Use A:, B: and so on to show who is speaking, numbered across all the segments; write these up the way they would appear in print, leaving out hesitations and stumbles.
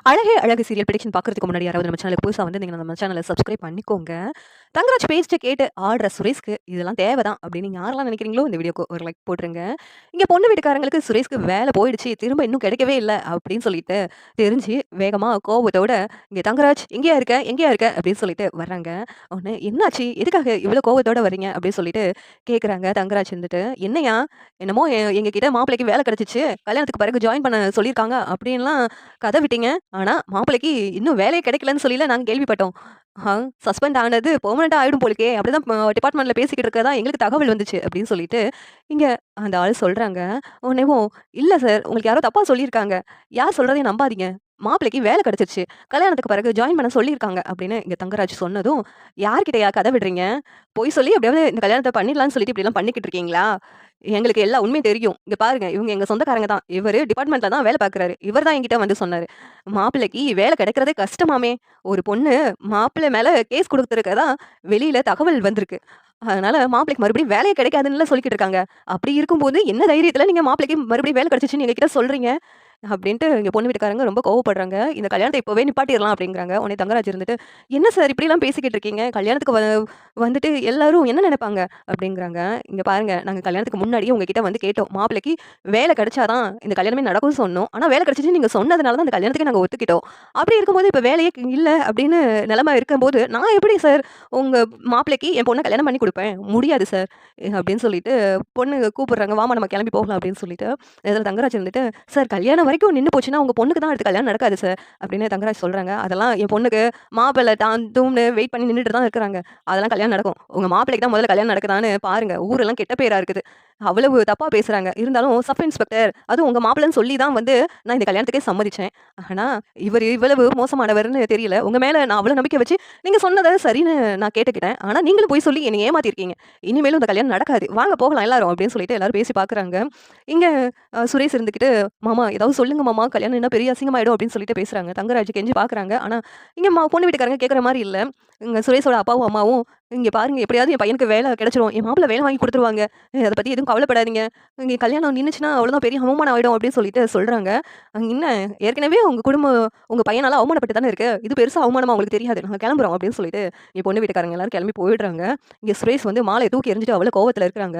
A: அழகே அழகு serial prediction பார்க்கறதுக்கு முன்னாடி யாராவது நம்ம சேனலுக்கு புதுசா வந்திருந்தீங்கன்னா நம்ம சேனலை சப்ஸ்கிரைப் பண்ணிக்கோங்க. தங்கராஜ் பேச்ச கேட்டு ஆடுற சுரேஷ்க்கு இதெல்லாம் தேவைதான் அப்படின்னு நீங்க யாரெல்லாம் நினைக்கிறீங்களோ இந்த வீடியோக்கு ஒரு லைக் போட்டுருங்க. இங்க பொண்ணு வீட்டுக்காரங்களுக்கு சுரேஷ்க்கு வேலை போயிடுச்சு, திரும்ப இன்னும் கிடைக்கவே இல்ல அப்படின்னு சொல்லிட்டு தெரிஞ்சு வேகமா கோவத்தோட இங்க தங்கராஜ் எங்கேயா இருக்க? எங்கேயா இருக்க? அப்படின்னு சொல்லிட்டு வர்றாங்க. உடனே என்னாச்சு? எதுக்காக இவ்வளோ கோவத்தோட வர்றீங்க? அப்படின்னு சொல்லிட்டு கேட்குறாங்க. தங்கராஜ் வந்துட்டு, என்னையா என்னமோ எங்க கிட்ட மாப்பிள்ளைக்கு வேலை கிடைச்சிச்சு, கல்யாணத்துக்கு பிறகு ஜாயின் பண்ண சொல்லியிருக்காங்க அப்படின்லாம் கதை விட்டீங்க. ஆனா, மாப்பிள்ளைக்கு இன்னும் வேலையே கிடைக்கலன்னு சொல்லில நாங்க கேள்விப்பட்டோம். ஆ சஸ்பெண்ட் ஆனது பெர்மனன்ட்டா ஆயிடும் போலக்கே! அப்படிதான் டிபார்ட்மெண்ட்ல பேசிக்கிட்டு இருக்கறதா எங்களுக்கு தகவல் வந்துச்சு அப்படின்னு சொல்லிட்டு, இங்க அந்த ஆள் சொல்றாங்க. உடனேவும், "இல்ல சார், உங்களுக்கு யாரோ தப்பா சொல்லியிருக்காங்க. யார் சொல்றதையும் நம்பாதீங்க. மாப்பிள்ளைக்கு வேலை கிடைச்சிருச்சு. கல்யாணத்துக்கு பிறகு ஜாயின் பண்ண சொல்லியிருக்காங்க." அப்படின்னு இங்க தங்கராஜ் சொன்னதும், "யார்கிட்டயா கதை விடுறீங்க? பொய் சொல்லி எப்படியாவது இந்த கல்யாணத்த பண்ணிடலான்னு சொல்லிட்டு இப்படிலாம் பண்ணிக்கிட்டு இருக்கீங்களா? எங்களுக்கு எல்லா உண்மையும் தெரியும். இங்க பாருங்க, இவங்க எங்க சொந்தக்காரங்க தான். இவரு டிபார்ட்மெண்ட்ல தான் வேலை பார்க்குறாரு. இவர் தான் என்கிட்ட வந்து சொன்னாரு. மாப்பிள்ளைக்கு வேலை கிடைக்கிறதே கஷ்டமாமே! ஒரு பொண்ணு மாப்பிள்ளை மேல கேஸ் குடுத்துருக்கறதா வெளியில தகவல் வந்திருக்கு. அதனால மாப்பிள்ளைக்கு மறுபடியும் வேலையே கிடைக்காதுன்னுலாம் சொல்லிக்கிட்டு இருக்காங்க. அப்படி இருக்கும்போது என்ன தைரியத்துல நீங்க மாப்பிள்ளைக்கு மறுபடியும் வேலை கிடைச்சுச்சுன்னு எங்ககிட்ட சொல்றீங்க? அப்படின்ட்டு இங்க பொண்ணு வீட்டுக்காரங்க ரொம்ப கோவப்படுறாங்க. இந்த கல்யாணத்த இப்பவே நிப்பாட்டிறலாம் அப்படிங்கிறாங்க. உடனே தங்கராஜ் இருந்துட்டு, "என்ன சார் இப்படிலாம் பேசிக்கிட்டு இருக்கீங்க? கல்யாணத்துக்கு வந்துட்டு எல்லாரும் என்ன நினைப்பாங்க?" அப்படிங்கிறாங்க. "இங்க பாருங்க, நாங்க கல்யாணத்துக்கு முன்னாடியே உங்ககிட்ட வந்து கேட்டோம். மாப்பிள்ளைக்கு வேலை கிடைச்சா தான் இந்த கல்யாணமே நடக்கும்னு சொன்னோம். ஆனா வேலை கிடைச்சுச்சுன்னு நீங்க சொன்னதுனால தான் அந்த கல்யாணத்துக்கே நாங்க ஒத்துக்கிட்டோம். அப்படி இருக்கும்போது இப்ப வேலையே இல்ல அப்படின்னு நிலைமை இருக்கும்போது, நான் எப்படி சார் உங்க மாப்பிள்ளைக்கு என் பொண்ண கல்யாணம் பண்ணி குடுப்பேன்? முடியாது சார்." அப்படின்னு சொல்லிட்டு பொண்ணு கூப்பிடுறாங்க. "வாம்மா நம்ம கிளம்பி போகலாம்." அப்படின்னு சொல்லிட்டு, இதுல தங்கராஜ் இருந்துட்டு, "சார் கல்யாணம் வரைக்கும் நின்னு போச்சுன்னா, உங்க பொண்ணுக்கு தான் அடுத்து கல்யாணம் நடக்காது சார்." அப்படின்னு தங்கராஜ் சொல்றாங்க. "அதெல்லாம் என் பொண்ணுக்கு மாப்பிள்ளை தூம்னு வெயிட் பண்ணி நின்னுட்டு தான் இருக்கிறாங்க. அதெல்லாம் கல்யாணம் நடக்கும். உங்க மாப்பிள்ளைக்கு தான் முதல்ல கல்யாணம் நடக்குதான்னு பாருங்க. ஊரெல்லாம் கெட்ட பேரா இருக்குது. அவ்வளவு தப்பா பேசுறாங்க. இருந்தாலும் சப் இன்ஸ்பெக்டர் அதுவும் உங்க மாப்பிள்ளைன்னு சொல்லி தான் வந்து நான் இந்த கல்யாணத்துக்கே சம்மதிச்சேன். ஆனா இவரு இவ்வளவு மோசமானவர்ன்னு தெரியல. உங்க மேல நான் அவ்வளவு நம்பிக்கை வச்சு நீங்க சொன்னத சரின்னு நான் கேட்டுக்கிட்டேன். ஆனா நீங்களும் பொய் சொல்லி என்னை ஏமாத்தியிருக்கீங்க. இனிமேலும் இந்த கல்யாணம் நடக்காது. வாங்க போகலாம் எல்லாரும்." அப்படின்னு சொல்லிட்டு எல்லாரும் பேசி பார்க்குறாங்க. இங்க சுரேஷ் இருந்துகிட்டு, "மாமா ஏதாவது சொல்லுங்க மாமா. கல்யாணம் என்ன பெரிய அசிங்கமாயிடும்." அப்படின்னு சொல்லிட்டு பேசுறாங்க. தங்கராஜ் கெஞ்சி பார்க்குறாங்க. ஆனா இங்க பொண்ணு வீட்டுக்காரங்க கேட்குற மாரி இல்ல. இங்க சுரேஷோட அப்பாவும், அம்மாவும், "இங்க பாருங்க எப்படியாவது என் பையனுக்கு வேலை கிடைச்சிரும். என் மாப்பிள்ளை வேலை வாங்கி குடுத்துருவாங்க. அத பத்தி எதுவும் கவலைப்படாதீங்க. இங்க கல்யாணம் நின்னுச்சுன்னா அவ்வளோதான் பெரிய அவமானம் ஆயிடும்." அப்படின்னு சொல்லிட்டு சொல்றாங்க. "என்ன ஏற்கனவே உங்க குடும்பம் உங்க பையனால அவமானப்பட்டு தானே இருக்கு. இது பெருசா அவமானமா உங்களுக்கு தெரியாது. நாங்க கிளம்புறோம்." அப்படின்னு சொல்லிட்டு என் பொண்ணு வீட்டுக்காரங்க எல்லாரும் கிளம்பி போயிடுறாங்க. இங்க சுரேஷ் வந்து மாலைய தூக்கி எறிஞ்சுட்டு அவ்வளோ கோவத்துல இருக்கிறாங்க.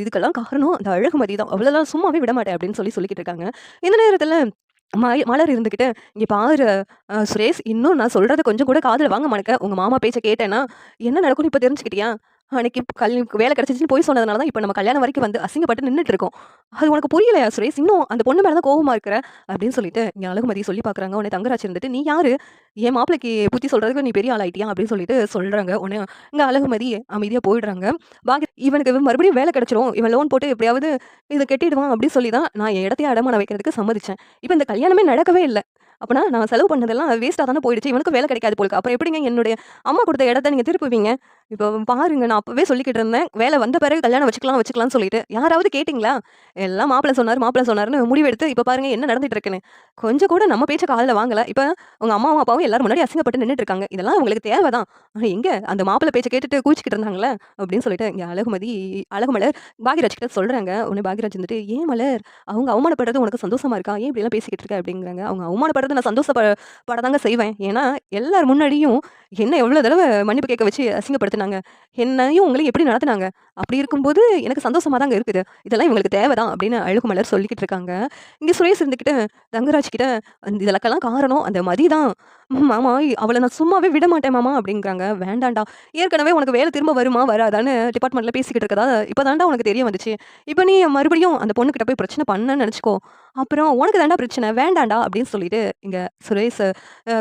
A: இதுக்கெல்லாம் காரணம் அந்த அழகுமதி தான். அவளெல்லாம் சும்மாவே விடமாட்டேன் அப்படின்னு சொல்லிக்கிட்டு இருக்காங்க. இந்த நேரத்துல மலர் இருந்துகிட்டு, "இங்க பாரு சுரேஷ், இன்னும் நான் சொல்றத கொஞ்சம் கூட காதுல வாங்க மாட்டேக்க. உங்க மாமா பேச்ச கேட்டேன்னா, என்ன நடக்கும்னு இப்ப தெரிஞ்சுக்கிட்டியா? அன்னைக்கு வேலை கிடைச்சிச்சுன்னு பொய் சொன்னதுனால தான் இப்ப நம்ம கல்யாணம் வரைக்கும் வந்து அசிங்கப்பட்டு நின்னுட்டு இருக்கோம். அது உனக்கு புரியலையா சுரேஷ்? இன்னும் அந்த பொண்ணு மேல தான் கோவமா இருக்கிற?" அப்படின்னு சொல்லிட்டு இங்க அழகுமதி சொல்லி பார்க்குறாங்க. உடனே தங்கராஜ் இருந்துட்டு, "நீ யாரு? என் மாப்பிள்ளைக்கு புத்தி சொல்றதுக்கு நீ பெரிய ஆள் ஆயிட்டியா?" அப்படின்னு சொல்லிட்டு சொல்றாங்க. உடனே இங்க அழகுமதி அமைதியா போயிடுறாங்க. இவனுக்கு மறுபடியும் வேலை கிடைச்சிரும். இவன் லோன் போட்டு எப்படியாவது இத கட்டிடுவான் அப்படின்னு சொல்லி தான் நான் என் இடத்தையே அடமானம் வைக்கிறதுக்கு சம்மதிச்சேன். இப்ப இந்த கல்யாணமே நடக்கவே இல்ல. அப்பனா நான் செலவு பண்ணதெல்லாம் வேஸ்ட்டா தானே போயிடுச்சு. இவனுக்கு வேலை கிடைக்காது போல இருக்கு. அப்புறம் எப்படிங்க என்னுடைய அம்மா குடுத்த இடத்த நீங்க திருப்புவீங்க? இப்போ பாருங்க, நான் அப்பவே சொல்லிக்கிட்டு இருந்தேன். வேலை வந்த பிறகு கல்யாணம் வச்சுக்கலாம்னு சொல்லிட்டு. யாராவது கேட்டீங்களா? எல்லாம் மாப்பிள்ளை சொன்னாருன்னு முடிவெடுத்து இப்ப பாருங்க என்ன நடந்துட்டு இருக்குன்னு. கொஞ்சம் கூட நம்ம பேச்ச காதுல வாங்கல. இப்ப உங்க அம்மாவும், அப்பாவும் எல்லாரும் முன்னாடி அசிங்கப்பட்டு நின்னுட்டு இருக்காங்க. இதெல்லாம் உங்களுக்கு தேவைதான். ஆனா எங்க அந்த மாப்பிள்ளை பேச்ச கேட்டுட்டு கூச்சிக்கிட்டு இருந்தாங்கல்ல அப்படின்னு சொல்லிட்டு இங்க அழகுமலர் பாக்யராஜ் கிட்ட சொல்றாங்க. உடனே பாக்யராஜ் வந்துட்டு, "ஏன் மலர்? அவங்க அவமானப்படுறது உனக்கு சந்தோஷமா இருக்கா? ஏன் இப்படிலாம் பேசிக்கிட்டு இருக்க?" அப்படிங்கிறாங்க. அவங்க அவமானப்படுறது நான் படதாங்க செய்வேன். ஏன்னா, எல்லார் முன்னாடியும் என்ன எவ்வளோ தடவ மன்னிப்பு கேட்க வச்சு அசிங்கப்படுத்துனாங்க. என்னையும் உங்களையும் எப்படி நடத்துனாங்க. அப்படி இருக்கும்போது எனக்கு சந்தோஷமா தாங்க இருக்குது. இதெல்லாம் இவங்களுக்கு தேவைதான் அப்படின்னு அழகுமலர் சொல்லிக்கிட்டு இருக்காங்க. இங்க சுரேஷ் இருந்துகிட்டு தங்கராஜ் கிட்ட, "இதுலக்கெல்லாம் காரணம் அந்த மதி தான். மாமா அவள நான் சும்மாவே விட மாட்டேன் மாமா." அப்படிங்கிறாங்க. "வேண்டான்டா. ஏற்கனவே உனக்கு வேலை திரும்ப வருமா வராதான்னு டிபார்ட்மெண்ட்ல பேசிக்கிட்டு இருக்கதா இப்ப தான்டா உனக்கு தெரிய வந்துச்சு. இப்ப நீ மறுபடியும் அந்த பொண்ணுகிட்ட போய் பிரச்சனை பண்ணன்னு நெனச்சுக்கோ. அப்புறம் உனக்கு தான்டா பிரச்சனை. வேண்டான்டா." அப்படின்னு சொல்லிட்டு இங்க சுரேஷ்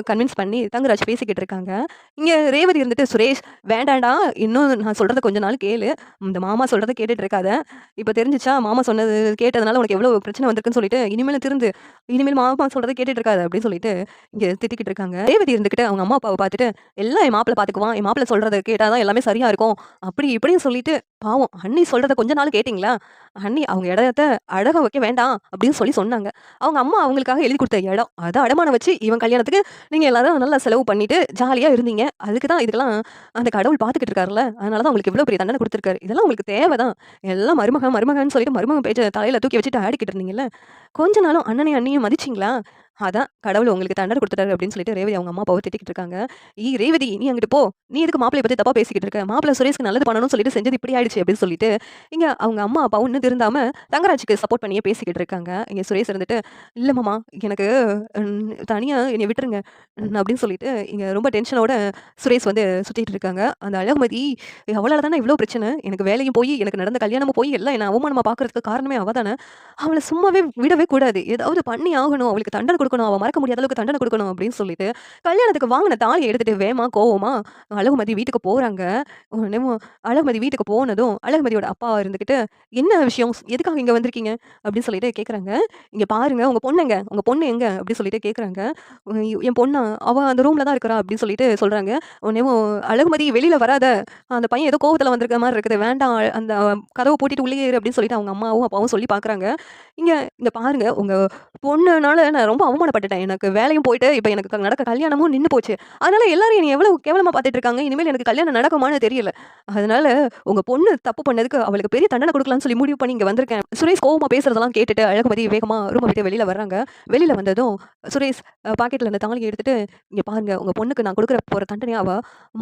A: கன்வின்ஸ் பண்ணி தங்கராஜ் பேசிக்கிட்டு இருக்காங்க. இங்க ரேவதி இருந்துட்டு, "சுரேஷ் வேண்டான்டா. இன்னும் நான் சொல்றத கொஞ்ச நாள் கேளு. இந்த மாமா சொல்றத கேட்டுட்டு இருக்காத. இப்ப தெரிஞ்சுச்சா மாமா சொன்னது கேட்டதுனால உனக்கு எவ்வளோ பிரச்சனை வந்திருக்குன்னு சொல்லிட்டு, இனிமேல் மாமா சொல்றத கேட்டுட்டு இருக்காத." அப்படின்னு சொல்லிட்டு இங்க திட்டிக்கிட்டு இருக்காங்க. ரேவதி இருந்துகிட்டு அவங்க அம்மா, அப்பாவ பார்த்துட்டு, "எல்லாம் என் மாப்பிள பார்த்துக்குவான். என் மாப்பிள சொல்றத கேட்டா தான் எல்லாமே சரியா இருக்கும்." அப்படி இப்படின்னு சொல்லிட்டு, பாவம் அண்ணி சொல்றத கொஞ்ச நாள் கேட்டீங்களா? அண்ணி அவங்க இடத்த அடகம் வைக்க வேண்டாம் அப்படின்னு சொன்னாங்க. அவங்க அம்மா அவங்களுக்காக எழுதி குடுத்த இடம். அத அடமானம் வச்சு இவன் கல்யாணத்துக்கு நீங்க எல்லாரும் நல்லா செலவு பண்ணிட்டு ஜாலியா இருந்தீங்க. அதுக்கு தான் இதுக்கெல்லாம் அந்த கடவுள் பார்த்துக்கிட்டு இருக்காருல்ல. அதனால தான் உங்களுக்கு இவ்ளோ பெரிய தண்டனை குடுத்துருக்காரு. இதெல்லாம் உங்களுக்கு தேவைதான். எல்லாம் மருமகன் மருமகன்னு சொல்லிட்டு மருமகன் பேச்ச தலையில தூக்கி வச்சுட்டு ஆடிக்கிட்டு இருந்தீங்கல்ல. கொஞ்ச நாளும் அண்ணனையும் அண்ணியும் மதிச்சீங்களா? அதான் கடவுள் உங்களுக்கு தண்டனை குடுத்துட்டாரு அப்படின்னு சொல்லிட்டு ரேவதி அவங்க அம்மா, அப்பாவ திட்டிக்கிட்டு இருக்காங்க. ரேவதி நீ அங்கிட்டு போ. நீ எதுக்கு மாப்பிளைய பத்தி தப்பா பேசிக்கிட்டு இருக்க? மாப்பிள சுரேஷ்க்கு நல்லது பண்ணணும்னு சொல்லிட்டு செஞ்சது இப்படி ஆயிடுச்சு அப்படின்னு சொல்லிட்டு, இங்க அவங்க அம்மா, அப்பாவும் இன்னும் திருந்தாம தங்கராஜுக்கு சப்போர்ட் பண்ணியே பேசிக்கிட்டு இருக்காங்க. இங்க சுரேஷ் இருந்துட்டு, "இல்ல மாமா எனக்கு தனியா என்னைய விட்டுருங்க" அப்படின்னு சொல்லிட்டு இங்க ரொம்ப டென்ஷனோட சுரேஷ் வந்து சுத்திட்டு இருக்காங்க. அந்த அழகுமதி அவளால தானே இவ்ளோ பிரச்சனை. எனக்கு வேலையும் போயி, எனக்கு நடந்த கல்யாணமும் போய், எல்லாம் என்ன அவமானமா பார்க்கறதுக்கு காரணமே அவ தானே. அவள சும்மாவே விடவே கூடாது. ஏதாவது பண்ணி ஆகணும். அவளுக்கு தண்டனை குடுக்கணும். அவ மறக்க முடியாத அளவுக்கு தண்டனை குடுக்கணும் அப்படின்னு சொல்லிட்டு, கல்யாணத்துக்கு வாங்குன தாலிய எடுத்துட்டு வேகமா, கோவமா அழகுமதி வீட்டுக்கு போறாங்க. உடனேவும் அழகுமதி வீட்டுக்கு போனதும், அழகுமதியோட அப்பா இருந்துகிட்டு, "என்ன விஷயம்? எதுக்காக இங்க வந்திருக்கீங்க?" அப்படின்னு சொல்லிட்டு கேட்கறாங்க. "இங்க பாருங்க உங்க பொண்ணு எங்க? உங்க பொண்ணு எங்க?" அப்படின்னு சொல்லிட்டு கேட்கறாங்க. "என் பொண்ணா? அவ அந்த ரூம்ல தான் இருக்கிறா" அப்படின்னு சொல்லிட்டு சொல்றாங்க. உடனேவும் "அழகுமதி வெளியில வராத. அந்த பையன் ஏதோ கோவத்துல வந்திருக்க மாரி இருக்குது. வேண்டாம் அந்த கதவ பூட்டிட்டு உள்ளேயே இரு" அப்படின்னு சொல்லிட்டு அவங்க அம்மாவும், அப்பாவும் சொல்லி பார்க்குறாங்க. இங்க இங்க பாருங்க, உங்க பொண்ணுனால நான் ரொம்ப அவமானப்பட்டுட்டேன். எனக்கு வேலையும் போயிட்டு, இப்ப எனக்கு நடக்க கல்யாணமும் நின்னு போச்சு. அதனால எல்லாரும் என்னைய எவ்வளவு கேவலமா பார்த்துட்டு இருக்காங்க. இனிமேல் எனக்கு கல்யாணம் நடக்குமான்னு தெரியல. அதனால உங்க பொண்ணு தப்பு பண்ணதுக்கு அவளுக்கு பெரிய தண்டனை குடுக்கலாம்னு சொல்லி முடிவு பண்ணி இங்க வந்திருக்கேன். சுரேஷ் கோவமா பேசுறதெல்லாம் கேட்டுட்டு அழகுமதி வேகமா ரூம விட்டு வெளியில வர்றாங்க. வெளியில வந்ததும் சுரேஷ் பாக்கெட்ல இருந்த தாலிய எடுத்துட்டு, "இங்க பாருங்க, உங்க பொண்ணுக்கு நான் குடுக்குற போற தண்டனைய அவ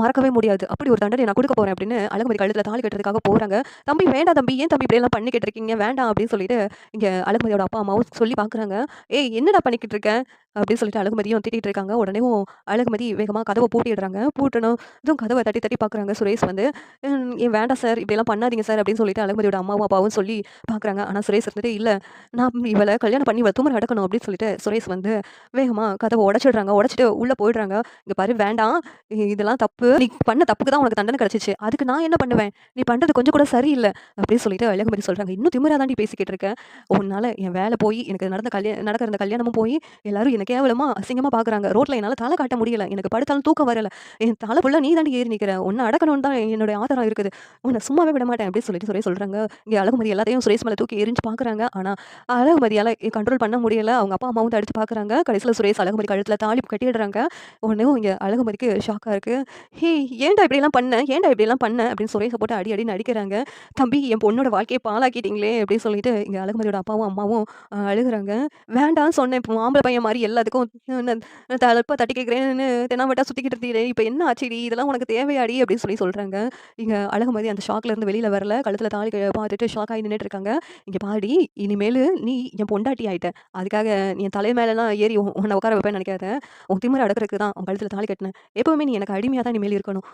A: மறக்கவே முடியாது. அப்படி ஒரு தண்டனைய நான் குடுக்க போறேன்" அப்படின்னு அழகுமதி கழுத்துல தாலி கட்டுறதுக்காக போறாங்க. "தம்பி வேண்டாம் தம்பி. ஏன் தம்பி இப்படியெல்லாம் பண்ணிக்கிட்டு இருக்கீங்க? வேண்டாம்" அப்படின்னு சொல்லிட்டு இங்க அழகுமதியோட அப்பா, அம்மாவும் சொல்லி பார்க்குறாங்க. "ஏய் என்னடா பண்ணிக்கிட்டு இருக்க?" அப்படின்னு சொல்லிட்டு அழகுமதியும் திட்டிட்டு இருக்காங்க. உடனேவும் அழகுமதி வேகமா கதவ பூட்டிடுறாங்க. பூட்டுனதும் கதவ தட்டி தட்டி பார்க்குறாங்க சுரேஷ் வந்து. "ஏன் வேண்டாம் சார், இப்படியெல்லாம் பண்ணாதீங்க சார்" அப்படின்னு சொல்லிட்டு அழகுமதியோட அம்மாவும், அப்பாவும் சொல்லி பார்க்குறாங்க. ஆனா சுரேஷ் இருந்துட்டு, "இல்ல நான் இவள கல்யாணம் பண்ணி இவள தூமர அடக்கணும்" அப்படின்னு சொல்லிட்டு சுரேஷ் வந்து வேகமா கதவ உடைச்சிடுறாங்க. உடைச்சுட்டு உள்ள போயிடுறாங்க. "இங்க பாரு வேண்டாம். இதெல்லாம் தப்பு. நீ பண்ண தப்புக்கு தான் உனக்கு தண்டனை கிடைச்சுச்சு. அதுக்கு நான் என்ன பண்ணுவேன்? நீ பண்றது கொஞ்சம் கூட சரியில்ல" அப்படின்னு சொல்லிட்டு அழகுமதி சொல்றாங்க. "இன்னும் திமிரா தாண்டி பேசிக்கிட்டு இருக்க. உன்னால என் வேலை போயி, எனக்கு நடக்கிற இந்த கல்யாணமும் போயி, எல்லாரும் என்ன கேவலமா, அசிங்கமா பார்க்குறாங்க. ரோட்ல என்னால தல காட்ட முடியல. எனக்கு படுத்தாலும் தூக்கம் வரல. என் தல ஃபுல்லா நீ தாண்டி ஏறி நிக்கிற. உன்ன அடக்கணும்னு தான் என்னுடைய ஆத்தரம் இருக்குது. உன்ன சும்மாவே விட மாட்டேன்" அப்படின்னு சொல்லிட்டு சுரேஷ் சொல்றாங்க. இங்க அழகுமதி எல்லாத்தையும் சுரேஷ் மேல தூக்கி எறிஞ்சு பார்க்குறாங்க. ஆனா அழகுமதியால கண்ட்ரோல் பண்ண முடியல. அவங்க அப்பா, அம்மாவும் தடுத்து பார்க்குறாங்க. கடைசியில சுரேஷ் அழகுமதி கழுத்துல தாலி கட்டிடுறாங்க. உடனே இங்க அழகுமதிக்கு ஷாக்கா இருக்கு. "ஹேய் ஏன்டா இப்படியெல்லாம் பண்ண? ஏன்டா இப்படியெல்லாம் பண்ண?" அப்படின்னு சுரேஷ போட்டு அடி அடின்னு அடிக்கிறாங்க. "தம்பி என் பொண்ணோட வாழ்க்கைய பாழாக்கிட்டீங்களே" அப்படின்னு சொல்லிட்டு இங்க அழகுமதியோட அப்பாவும், அம்மாவும் அழுகுறாங்க. "வேண்டான்னு சொன்னேன். இப்போ ஆம்பள பையன் மாரி எல்லாத்துக்கும் தலப்பா தட்டி கேட்கிறேன்னு தெனாவட்டா சுத்திக்கிட்டு இருந்தீயே! இப்ப என்ன ஆச்சுடி? இதெல்லாம் உனக்கு தேவையாடி?" அப்படின்னு சொல்றாங்க. இங்க அழகுமதி அந்த ஷாக்ல இருந்து வெளியில வரல. கழுத்துல தாலி பார்த்துட்டு ஷாக் ஆகி நின்னுட்டு இருக்காங்க. "இங்க பாருடி, இனிமேலு நீ என் பொண்டாட்டி ஆயிட்ட. அதுக்காக நீ என் தலை மேலலாம் ஏறி உன்ன உட்கார வைப்பேன்னு நினைக்காத. உன் திமிர அடக்குறதுக்கு தான் உன் கழுத்துல தாலி கட்டினேன். எப்பவுமே நீ எனக்கு அடிமையா தான் இனிமேல் இருக்கணும்.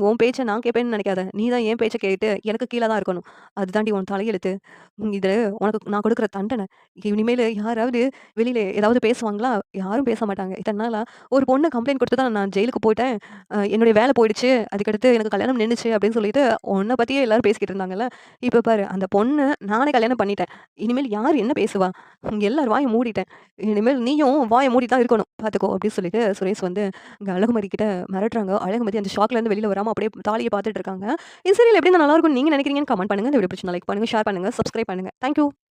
A: உன் பேச்ச நான் கேட்பேன்னு நினைக்காத. நீ தான் என் பேச்ச கேட்டு எனக்கு கீழ தான் இருக்கணும். அதுதான்டி உன் தலையெழுத்து. இது உனக்கு நான் கொடுக்குற தண்டனை. இனிமேலு யாராவது வெளியில ஏதாவது பேசுவாங்களா? யாரும் பேச மாட்டாங்க. இத்தன நாளா ஒரு பொண்ணு கம்ப்ளைண்ட் குடுத்து தான் நான் ஜெயிலுக்கு போயிட்டேன். என்னுடைய வேலை போயிடுச்சு. அதுக்கடுத்து எனக்கு கல்யாணம் நின்னுச்சு" அப்படின்னு சொல்லிட்டு உன்ன பத்தியே எல்லாரும் பேசிக்கிட்டு இருந்தாங்கல்ல. இப்ப பாரு அந்த பொண்ணு நானே கல்யாணம் பண்ணிட்டேன். இனிமேல் யார் என்ன பேசுவா? எல்லார் வாய மூடிட்டேன். இனிமேல் நீயும் வாய மூடி தான் இருக்கணும். பார்த்துக்கோ அப்படின்னு சொல்லிட்டு சுரேஷ் வந்து இங்க அழகுமதி கிட்ட மிரட்டுறாங்க. அழகுமதி அந்த ஷாக்ல இருந்து வெளியில வராம அப்படியே தாலிய பார்த்துட்டு இருக்காங்க. இந்த சீரியல் எப்படி நல்லா இருக்கும்னு நீங்க நினைக்கிறீங்கன்னு கமெண்ட் பண்ணுங்க. இந்த வீடியோ பிடிச்சிருந்தா லைக் பண்ணுங்க, ஷேர் பண்ணுங்க, சப்ஸ்கிரைப் பண்ணுங்க. Thank you.